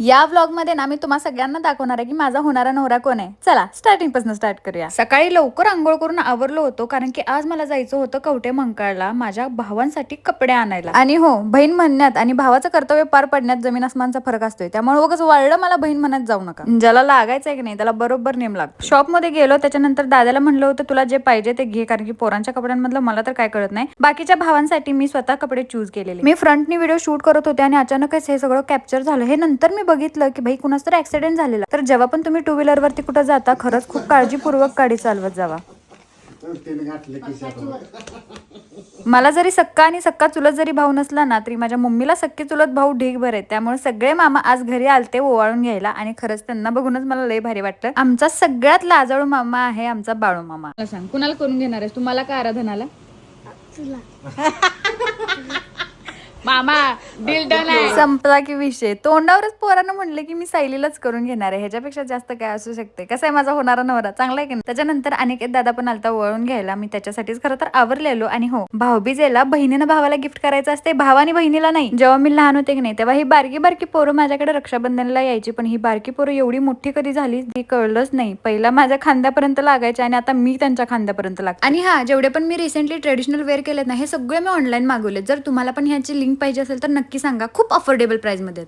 या व्लॉग मध्ये ना मी तुम्हा सगळ्यांना दाखवणार आहे की माझा होणारा नवरा कोण आहे. चला स्टार्टिंग पासून स्टार्ट करूया. सकाळी लवकर आंघोळ करून आवरलो होतो कारण की आज मला जायचं होतं कवठे मंकाळला माझ्या भावांसाठी कपडे आणायला. आणि हो, बहीण म्हणण्यात आणि भावाचं कर्तव्य पार पडण्यात जमीन आसमानचा फरक असतोय. त्यामुळे उगाच वाढलं मला बहीण म्हणत जाऊ नका. ज्याला लागायचंय की नाही त्याला बरोबर नेम लागतो. शॉप मध्ये गेलो, त्याच्यानंतर दादाला म्हणलं होतं तुला जे पाहिजे ते घे, कारण की पोरांच्या कपड्यांमधलं मला तर काय कळत नाही. बाकीच्या भावांसाठी मी स्वतः कपडे चूज केलेले. मी फ्रंटनी व्हिडिओ शूट करत होते आणि अचानकच हे सगळं कॅप्चर झालं. हे नंतर मी बघितलं की भाई कुणाच तर ऍक्सिडेंट झालेला. तर जेव्हा पण तुम्ही टू व्हीलर वरती कुठं जाता खरंच खूप काळजीपूर्वक गाडी चालवत जावा. मला जरी सक्का आणि सक्का चुलत जरी भाऊ नसला ना तरी माझ्या मम्मीला सक्के चुलत भाऊ ढीगभर आहेत. त्यामुळे सगळे मामा आज घरी आलते ओवाळून घ्यायला आणि खरंच त्यांना बघूनच मला लय भारी वाटलं. आमचा सगळ्यात लाजाळू मामा आहे आमचा बाळू मामा. मला सांग कुणाला करून घेणार आहेस, तुम्हाला का आराधनाला? मामा डील डन आहे. संपला की विषय. तोंडावरच पोरानं म्हणलं की मी सायलीलाच करून घेणार आहे. ह्याच्यापेक्षा जास्त काय असू शकते. कसा आहे माझा होणारा नवरा, चांगला आहे की नाही. त्याच्यानंतर अनिकेत दादा पण आलता वळून घ्यायला. मी त्याच्यासाठीच खरं तर आवरलेलो. आणि हो, भाऊबीजेला बहिणीनं भावाला गिफ्ट करायचं असते, भावानी बहिणीला नाही. जेव्हा मी लहान होते की नाही तेव्हा ही बारकी बारकी पोरं माझ्याकडे रक्षाबंधनला यायची, पण ही बारकी पोरं एवढी मोठी कधी झाली ती कळलंच नाही. पहिला माझ्या खांद्यापर्यंत लागायचे आणि आता मी त्यांच्या खांद्यापर्यंत लागते. आणि हा, जेवढे पण मी रिसेंटली ट्रेडिशनल वेअर केलेत ना हे सगळे मी ऑनलाईन मागवले. जर तुम्हाला पण ह्याची लिंक पाहिजे असेल तर नक्की सांगा. खूप अफोर्डेबल प्राइस मध्ये.